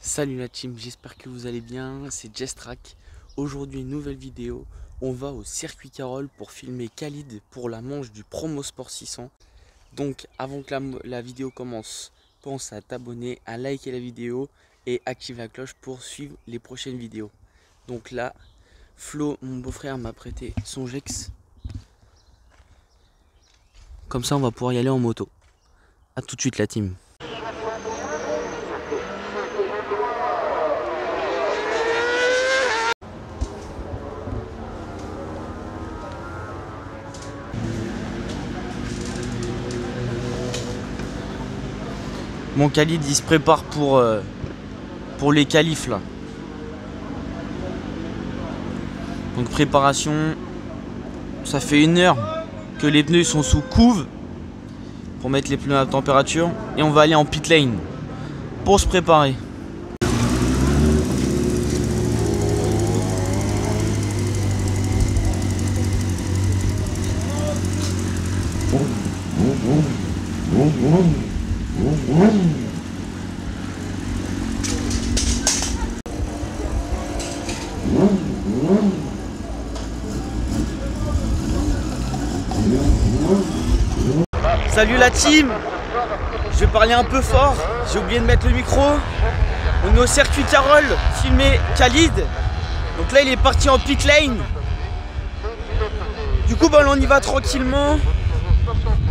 Salut la team, j'espère que vous allez bien, c'est Jestrack. Aujourd'hui une nouvelle vidéo, on va au circuit Carole pour filmer Khalid pour la manche du Promo Sport 600. Donc avant que la vidéo commence, pense à t'abonner, à liker la vidéo et active la cloche pour suivre les prochaines vidéos. Donc là, Flo, mon beau-frère, m'a prêté son Gex. Comme ça on va pouvoir y aller en moto. A tout de suite la team. Mon Khalid il se prépare pour les qualifs là. Donc préparation, ça fait 1 heure que les pneus sont sous couve pour mettre les pneus à température et on va aller en pit lane pour se préparer. Salut la team, je vais parler un peu fort, j'ai oublié de mettre le micro. On est au circuit Carole, filmer Khalid. Donc là il est parti en pit lane. Du coup on y va tranquillement.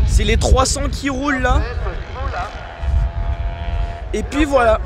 C'est les 300 qui roulent là. Et puis voilà.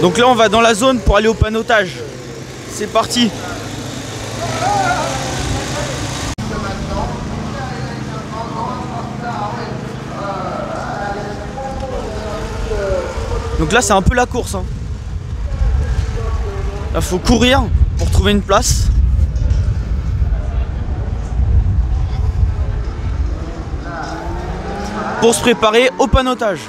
Donc là on va dans la zone pour aller au panotage. C'est parti. Donc là c'est un peu la course hein. Là faut courir pour trouver une place. Pour se préparer au panotage.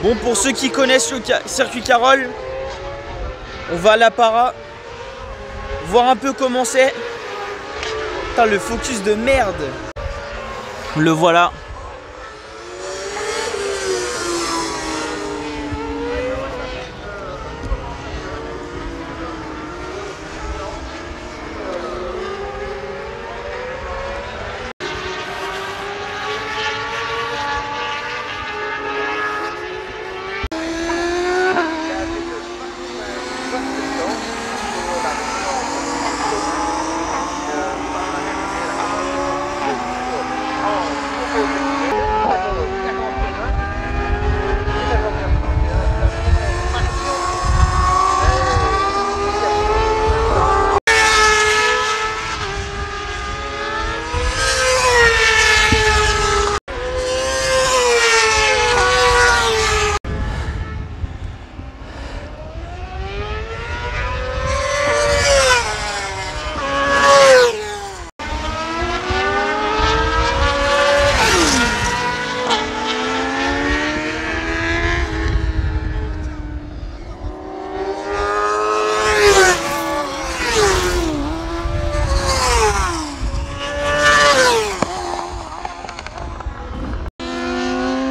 Bon, pour ceux qui connaissent le circuit Carole, on va à la para, voir un peu comment c'est. Putain, le focus de merde. Le voilà.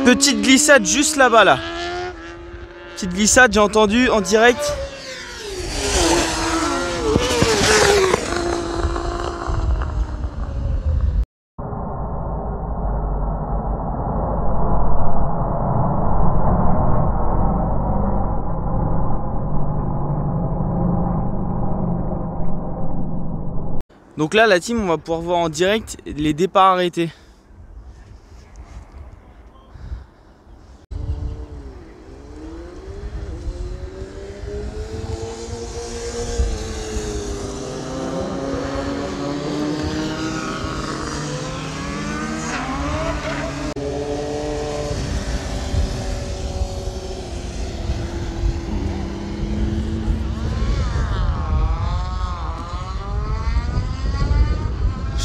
Petite glissade juste là-bas là. Petite glissade, j'ai entendu en direct. Donc là la team on va pouvoir voir en direct les départs arrêtés.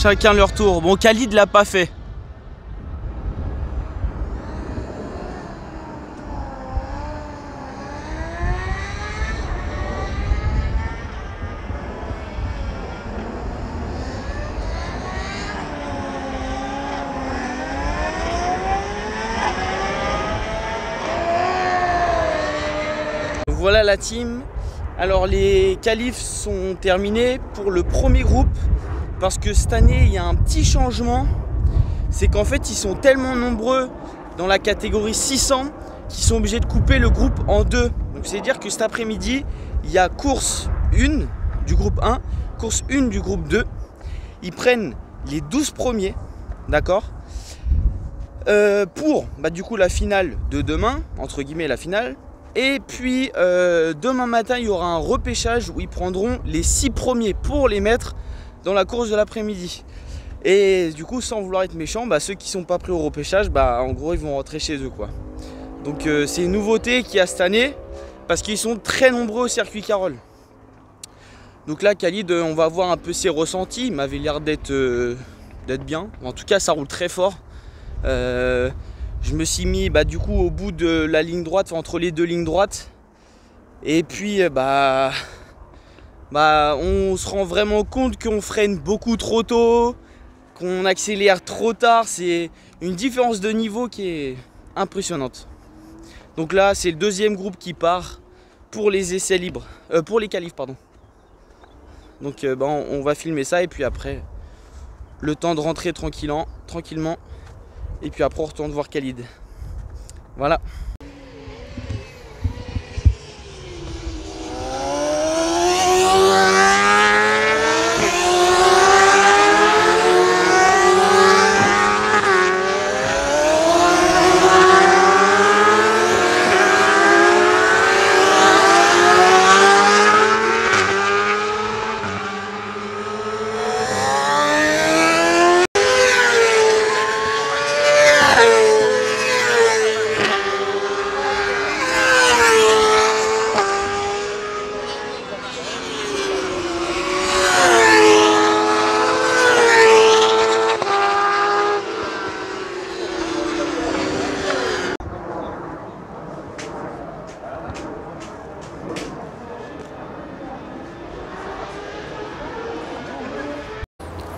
Chacun leur tour. Bon, Khalid l'a pas fait. Voilà la team. Alors les qualifs sont terminés pour le premier groupe. Parce que cette année, il y a un petit changement. C'est qu'en fait, ils sont tellement nombreux dans la catégorie 600 qu'ils sont obligés de couper le groupe en deux. Donc, c'est-à-dire que cet après-midi, il y a course 1 du groupe 1, course 1 du groupe 2. Ils prennent les 12 premiers, d'accord, pour du coup la finale de demain, entre guillemets la finale. Et puis, demain matin, il y aura un repêchage où ils prendront les 6 premiers pour les mettre dans la course de l'après-midi. Et du coup, sans vouloir être méchant, ceux qui sont pas pris au repêchage, en gros ils vont rentrer chez eux quoi. Donc c'est une nouveauté qu'il y a cette année parce qu'ils sont très nombreux au circuit Carole. Donc là Khalid, on va voir un peu ses ressentis. Il m'avait l'air d'être bien. En tout cas ça roule très fort. Je me suis mis du coup au bout de la ligne droite, entre les deux lignes droites. Et puis on se rend vraiment compte qu'on freine beaucoup trop tôt, qu'on accélère trop tard. C'est une différence de niveau qui est impressionnante. Donc là, c'est le deuxième groupe qui part pour les essais libres, pour les qualifs pardon. Donc on va filmer ça et puis après le temps de rentrer tranquillement et puis après on retourne voir Khalid. Voilà.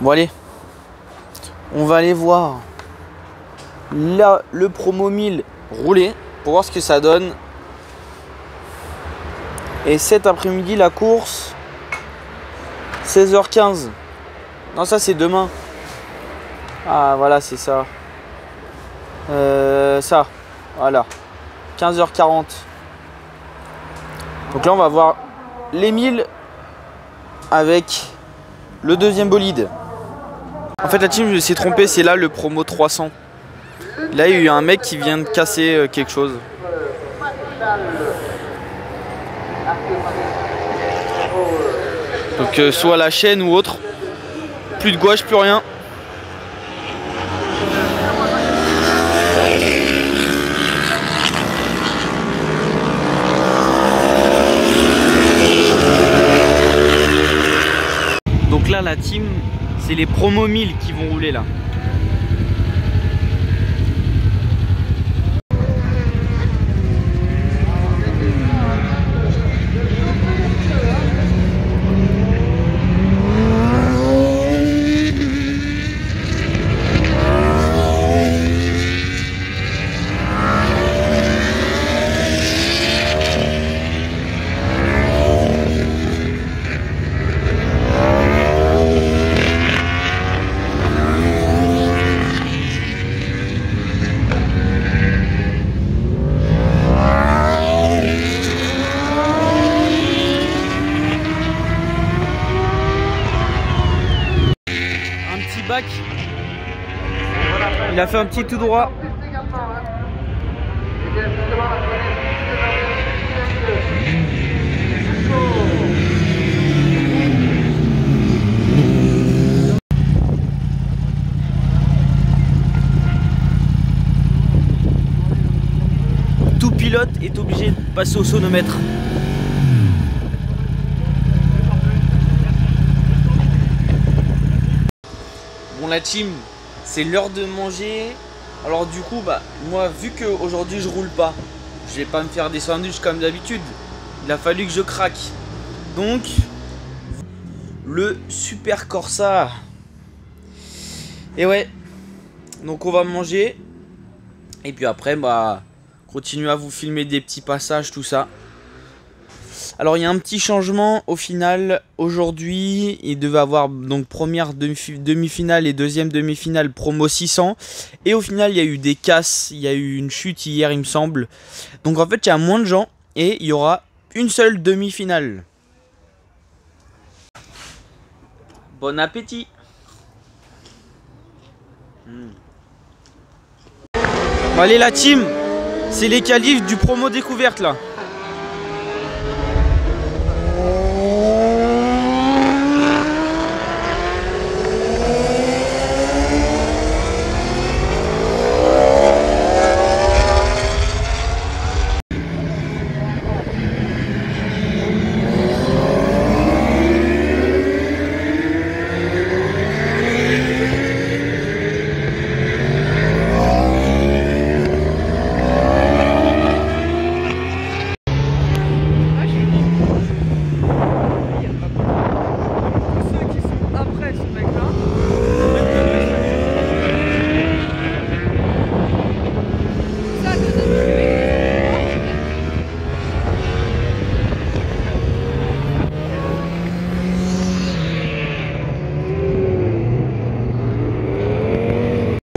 Bon allez, on va aller voir là le promo 1000 rouler pour voir ce que ça donne. Et cet après-midi la course 16h15. Non, ça c'est demain. Ah voilà, c'est ça. Ça, voilà. 15h40. Donc là on va voir les 1000 avec le deuxième bolide. En fait la team s'est trompée, c'est là le promo 300. Là il y a eu un mec qui vient de casser quelque chose. Donc soit la chaîne ou autre. Plus de gouache, plus rien. Donc là la team, c'est les promos 1000 qui vont rouler là. Bac. Il a fait un petit tout droit. Tout pilote est obligé de passer au sonomètre. Bon la team, c'est l'heure de manger. Alors du coup moi vu qu'aujourd'hui je roule pas, je vais pas me faire des sandwichs comme d'habitude. Il a fallu que je craque. Donc le Super Corsa. Et ouais. Donc on va manger. Et puis après continuer à vous filmer des petits passages, tout ça. Alors il y a un petit changement au final. Aujourd'hui il devait avoir donc première demi-finale et deuxième demi-finale promo 600. Et au final il y a eu des casses, il y a eu une chute hier il me semble. Donc en fait il y a moins de gens et il y aura une seule demi-finale. Bon appétit. Bon, allez la team, c'est les qualifs du promo découverte là.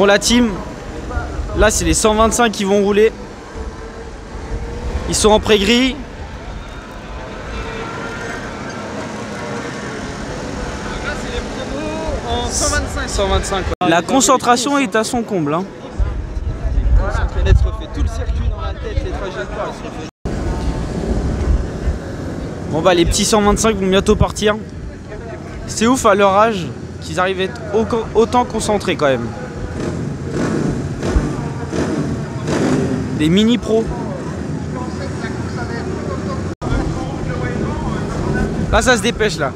Pour la team, là c'est les 125 qui vont rouler. Ils sont en pré-grille. Là c'est les promos en 125. 125 ouais. La concentration est à son comble hein. Concentré, let's refait tout le circuit dans la tête, les trajectoires ils sont faits. Bon bah les petits 125 vont bientôt partir. C'est ouf à leur âge qu'ils arrivent à être autant concentrés quand même. Des mini pros. Là ça se dépêche là.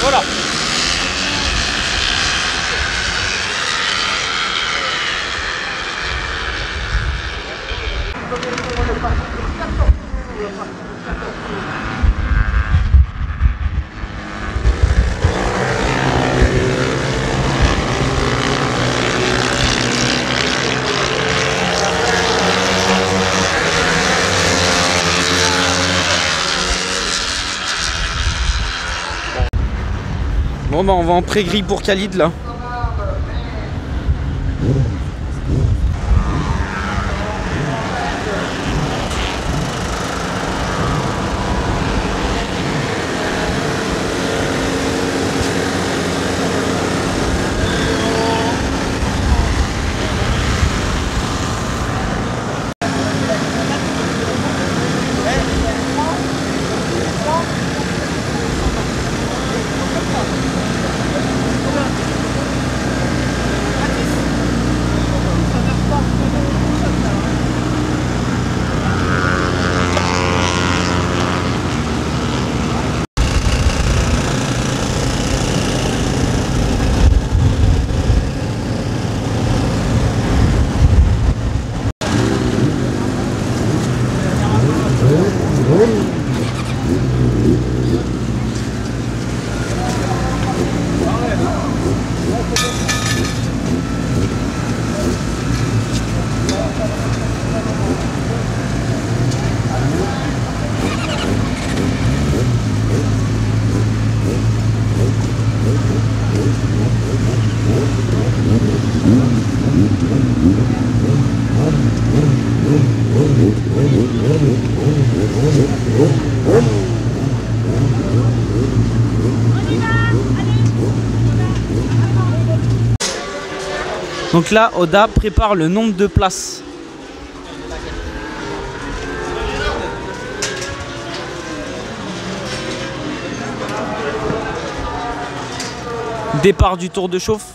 Voilà. Bon bah on va en pré-grille pour Khalid là. Donc là, Oda prépare le nombre de places. Départ du tour de chauffe.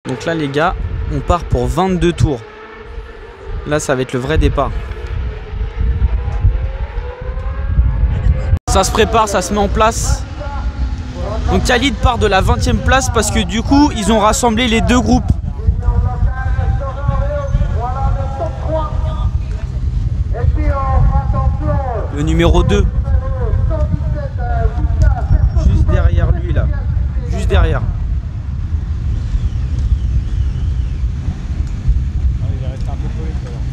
Donc là les gars, on part pour 22 tours. Là ça va être le vrai départ. Ça se prépare, ça se met en place. Donc Khalid part de la 20e place parce que du coup ils ont rassemblé les deux groupes. Le numéro 2. Juste derrière lui là. Juste derrière.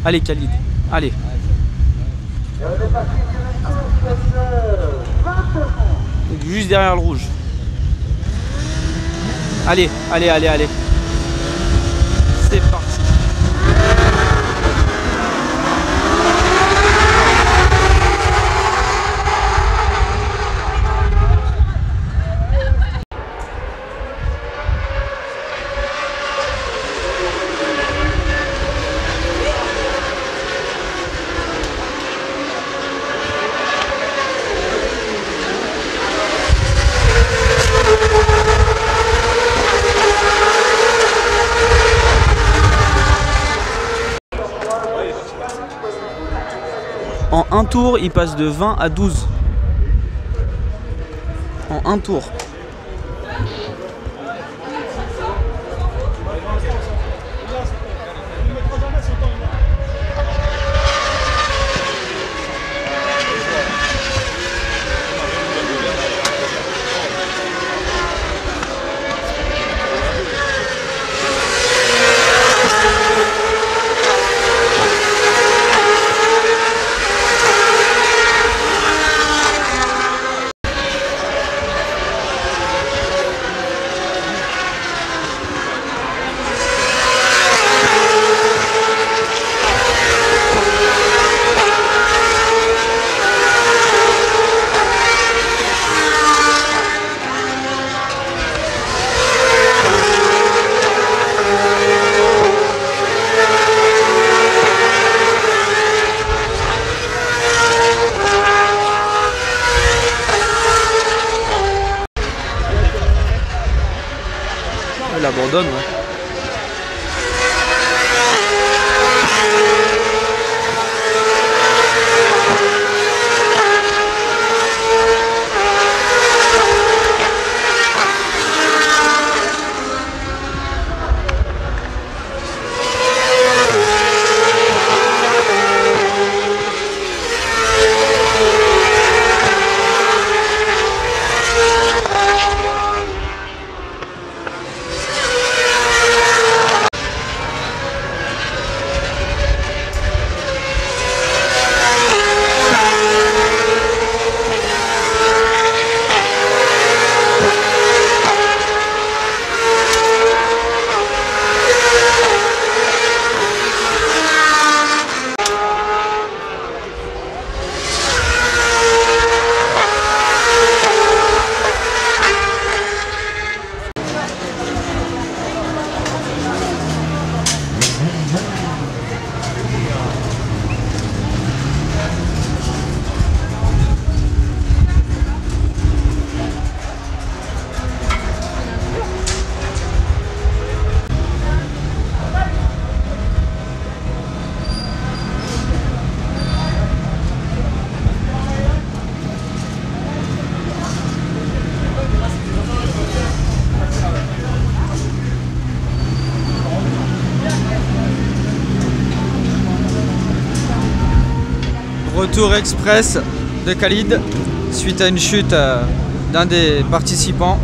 Allez Khalid, allez. Juste derrière le rouge. Allez, allez, allez, allez. C'est parti. un tour, il passe de 20 à 12. En un tour. Il abandonne, ouais. Retour express de Khalid suite à une chute d'un des participants.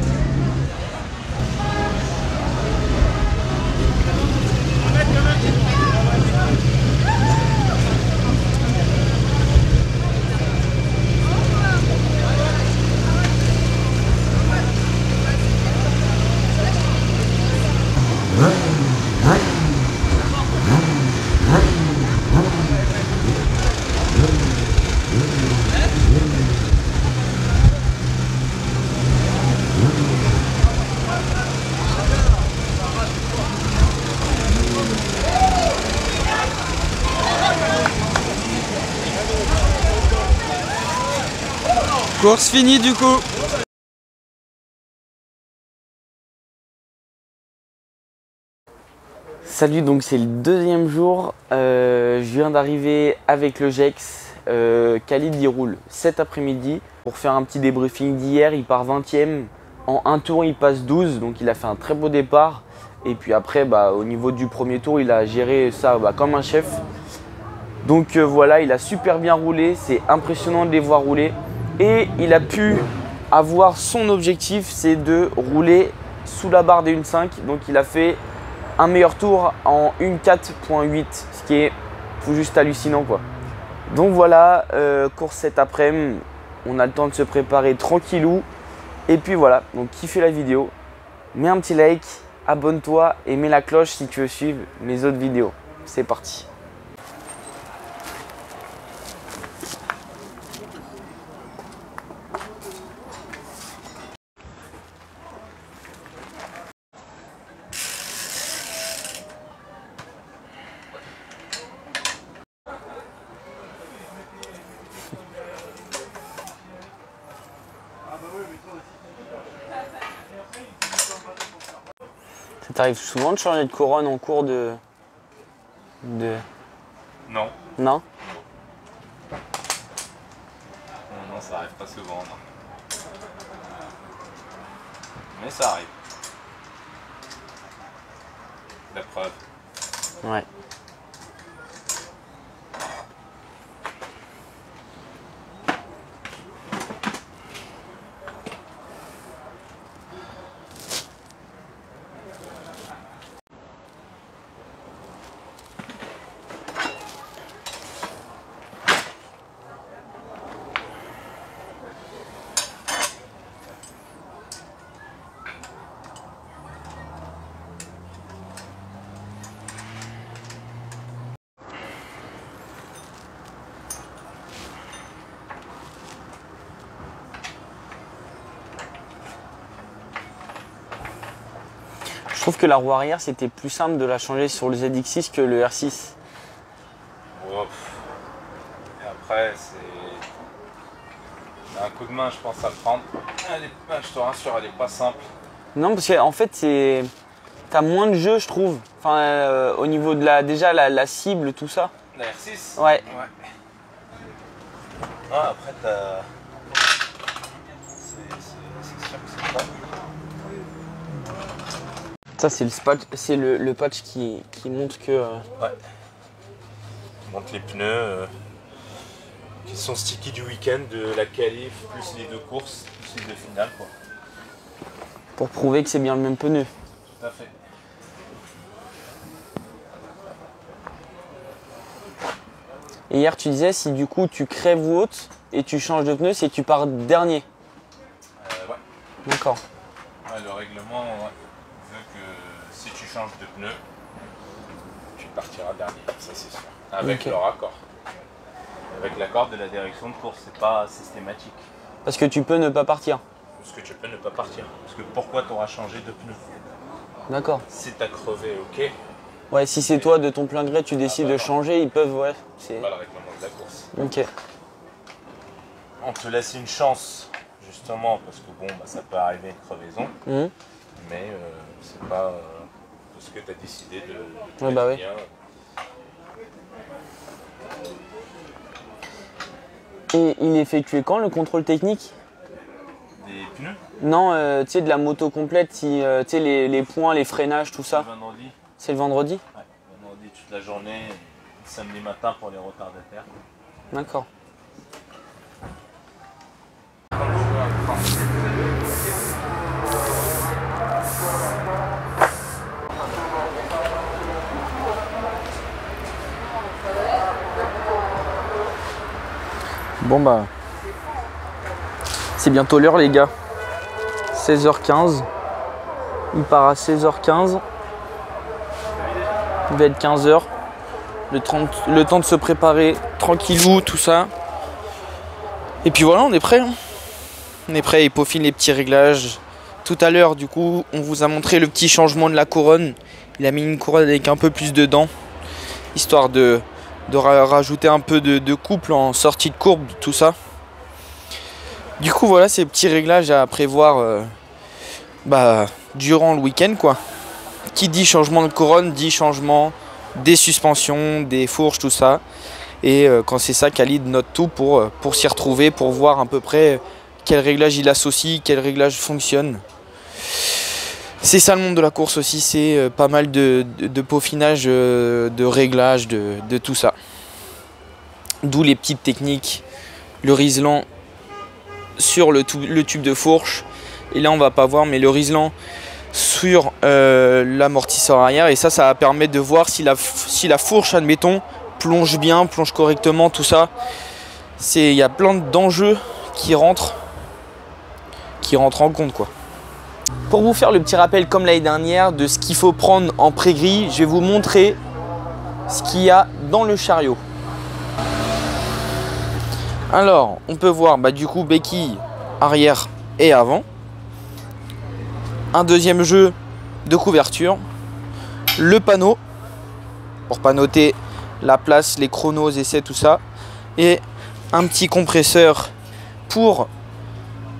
Course finie du coup. Salut, donc c'est le deuxième jour. Je viens d'arriver avec le GEX. Khalid il roule cet après-midi. Pour faire un petit débriefing d'hier, il part 20e. En un tour, il passe 12, donc il a fait un très beau départ. Et puis après, au niveau du premier tour, il a géré ça comme un chef. Donc voilà, il a super bien roulé. C'est impressionnant de les voir rouler. Et il a pu avoir son objectif, c'est de rouler sous la barre des 1.5. Donc il a fait un meilleur tour en 1.4.8, ce qui est tout juste hallucinant quoi. Donc voilà, course cet après-midi, on a le temps de se préparer tranquillou. Et puis voilà, donc kiffez la vidéo, mets un petit like, abonne-toi et mets la cloche si tu veux suivre mes autres vidéos. C'est parti. Ça t'arrive souvent de changer de couronne en cours de... Non. Non? secondes. Mais ça arrive. La preuve. Ouais. Je trouve que la roue arrière c'était plus simple de la changer sur le ZX6 que le R6. Oh, et après c'est un coup de main je pense à prendre. Je te rassure, elle est pas simple. Non parce qu'en fait c'est... T'as moins de jeu je trouve. Enfin au niveau de la cible, tout ça. La R6 Ouais. Ah, après t'as... C'est sûr que c'est pas... Ça c'est le patch qui montre que... Ouais. On montre les pneus qui sont sticky du week-end, de la qualif, plus les deux courses, plus les deux finales quoi. Pour prouver que c'est bien le même pneu. Tout à fait. Et hier tu disais si du coup tu crèves ou haute et tu changes de pneu, c'est que tu pars dernier. Ouais. D'accord. Ouais, le règlement veut que si tu changes de pneu, tu partiras dernier, ça c'est sûr. Avec leur accord. Avec l'accord de la direction de course, c'est pas systématique. Parce que tu peux ne pas partir. Parce que tu peux ne pas partir. Parce que pourquoi tu auras changé de pneu? D'accord. Si tu as crevé, ok. Ouais, si c'est toi de ton plein gré, tu décides de changer, ils peuvent, ouais. C'est pas le règlement de la course. Ok. On te laisse une chance, justement, parce que bon, ça peut arriver une crevaison. Mais c'est pas parce que tu as décidé de ouais, bah bien. Et il est effectué quand le contrôle technique? Des pneus? Non, tu sais, de la moto complète, si, tu sais, les points, les freinages, tout ça. Le vendredi. C'est le vendredi? Ouais, le vendredi toute la journée, samedi matin pour les retardataires. D'accord. Bon bah, c'est bientôt l'heure les gars. 16h15. Il part à 16h15. Il va être 15h. Le temps de se préparer tranquillou, tout ça. Et puis voilà, on est prêt. Hein. On est prêt, il peaufine les petits réglages. Tout à l'heure, du coup, on vous a montré le petit changement de la couronne. Il a mis une couronne avec un peu plus de dents, histoire de rajouter un peu de couple en sortie de courbe, tout ça. Du coup, voilà ces petits réglages à prévoir durant le week-end, quoi. Qui dit changement de couronne, dit changement des suspensions, des fourches, tout ça. Et quand c'est ça, Khalid note tout pour s'y retrouver, pour voir à peu près quel réglage il associe, quel réglage fonctionne. C'est ça le monde de la course aussi, c'est pas mal de peaufinage, de réglage, de tout ça. D'où les petites techniques, le riselant sur le tube de fourche. Et là on va pas voir, mais le riselant sur l'amortisseur arrière. Et ça va permettre de voir si la fourche, admettons, plonge bien, plonge correctement, tout ça. Il y a plein d'enjeux qui rentrent en compte, quoi. Pour vous faire le petit rappel comme l'année dernière de ce qu'il faut prendre en pré-grille, je vais vous montrer ce qu'il y a dans le chariot. Alors, on peut voir du coup béquille arrière et avant. Un deuxième jeu de couverture. Le panneau pour panoter la place, les chronos, essais, tout ça. Et un petit compresseur pour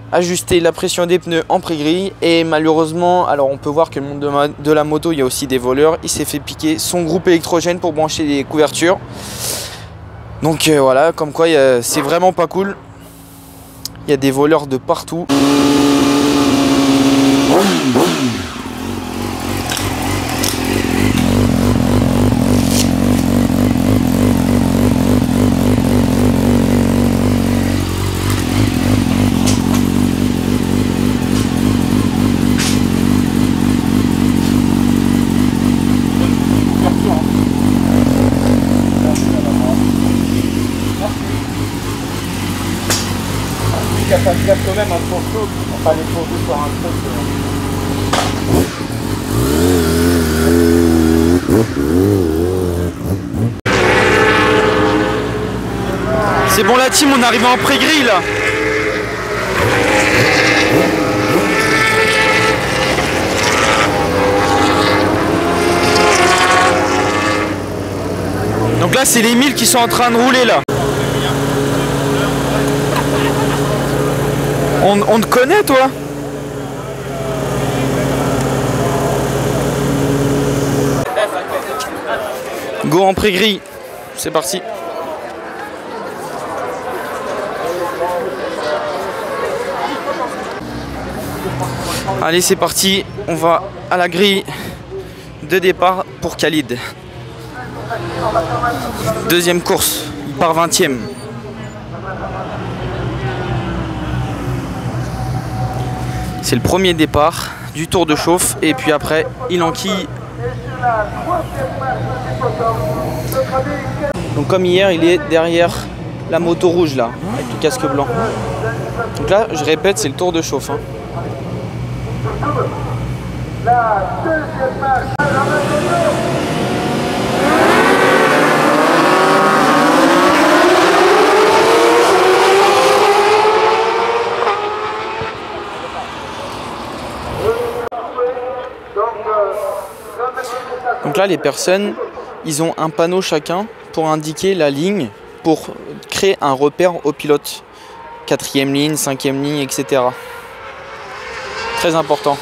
ajuster la pression des pneus en pré-grille. Et malheureusement, alors on peut voir que le monde de la moto, il y a aussi des voleurs. Il s'est fait piquer son groupe électrogène pour brancher les couvertures. Donc voilà, comme quoi c'est vraiment pas cool. Il y a des voleurs de partout. Ça passe bien quand même un fourneau, enfin les fourneaux pour un truc. C'est bon la team, on arrive en pré-gris là. Donc là c'est les 1000 qui sont en train de rouler là. On te connaît toi? Go en pré-gris, c'est parti. Allez c'est parti, on va à la grille de départ pour Khalid. Deuxième course, il part 20e. C'est le premier départ du tour de chauffe et puis après il enquille. Donc comme hier il est derrière la moto rouge là, avec le casque blanc. Donc là je répète c'est le tour de chauffe. Hein. Donc là les personnes, ils ont un panneau chacun pour indiquer la ligne, pour créer un repère au pilote. 4e ligne, 5e ligne, etc. Très important.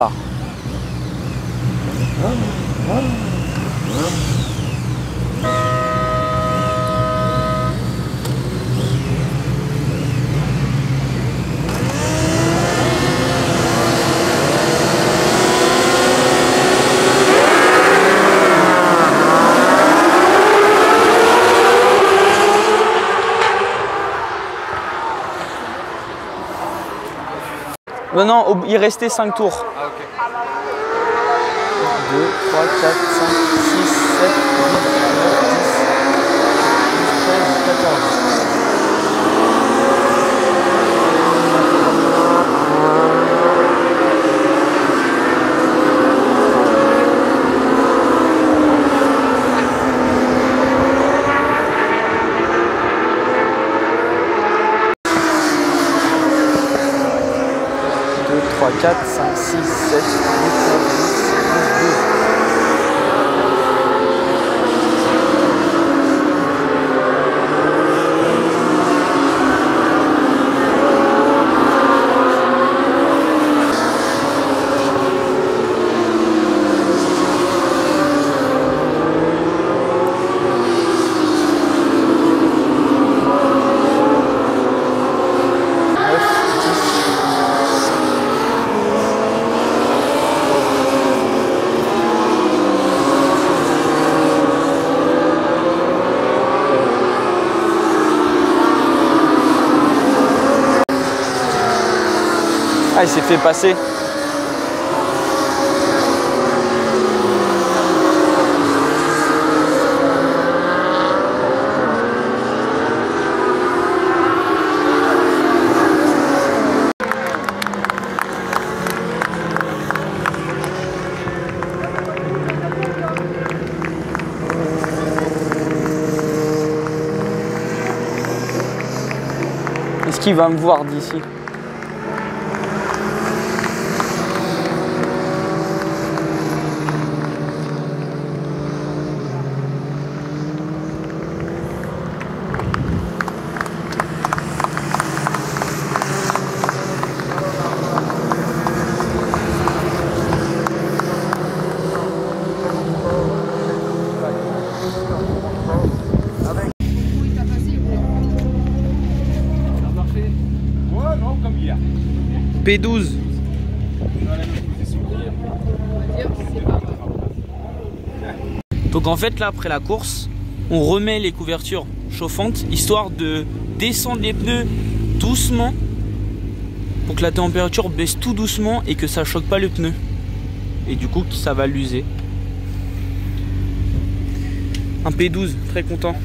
Ah. Non, il restait 5 tours. Ah ok. 2, 3, 4, 5, 6, 7, 8, 9, 10, 12, 13, 14. Deux, 3, 4, 5, 6, 7, 8, 9, 10, 11, 12. Ah, il s'est fait passer. Est-ce qu'il va me voir d'ici ? P12. Donc en fait là après la course, on remet les couvertures chauffantes histoire de descendre les pneus doucement pour que la température baisse tout doucement et que ça choque pas le pneu. Et du coup ça va l'user. Un P12, très content.